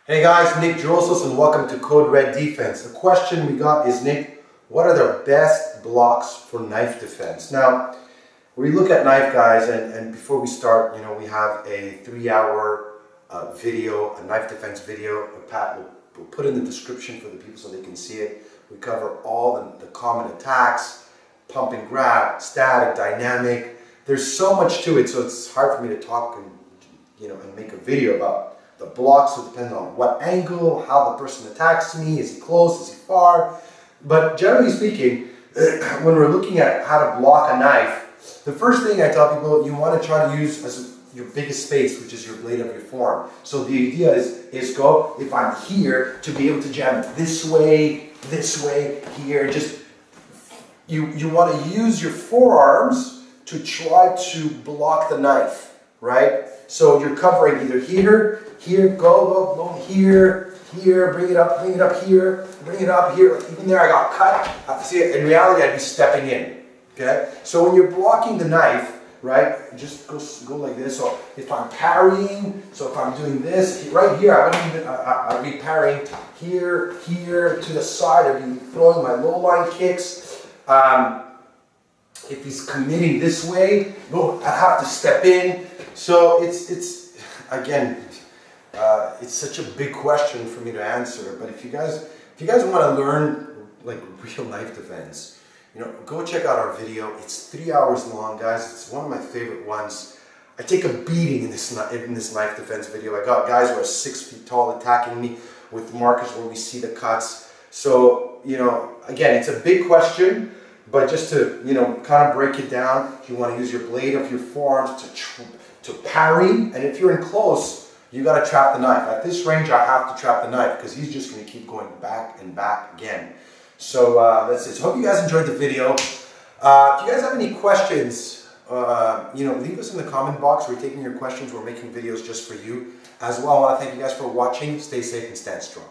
Hey guys, Nick Drosos and welcome to Code Red Defense. The question we got is, Nick, what are the best blocks for knife defense? Now, we look at knife guys and before we start, we have a 3-hour video, a knife defense video. We'll put in the description for the people so they can see it. We cover all the common attacks, pump and grab, static, dynamic. There's so much to it, so it's hard for me to talk and make a video about the blocks. So it depends on what angle, how the person attacks me, is he close, is he far. But generally speaking, when we're looking at how to block a knife, the first thing I tell people, you want to try to use as your biggest space, which is your blade of your forearm. So the idea is go, if I'm here, to be able to jam this way, here. Just you want to use your forearms to try to block the knife, right? So you're covering either here, go, here, bring it up here, bring it up here. Even there I got cut. See, in reality I'd be stepping in, okay? So when you're blocking the knife, right, just go like this. So if I'm parrying, so if I'm doing this, right here, I'd be parrying here, to the side, I'd be throwing my low line kicks. If he's committing this way, I have to step in. So it's again, it's such a big question for me to answer. But if you guys want to learn like real knife defense, go check out our video. It's 3 hours long, guys. It's one of my favorite ones. I take a beating in this knife defense video. I got guys who are 6 feet tall attacking me with markers where we see the cuts. So again, it's a big question. But just to kind of break it down, you want to use your blade of your forearms to parry, and if you're in close, you got to trap the knife. At this range, I have to trap the knife because he's just going to keep going back and back again. So that's it. So hope you guys enjoyed the video. If you guys have any questions, leave us in the comment box. We're taking your questions. We're making videos just for you. As well, I want to thank you guys for watching. Stay safe and stand strong.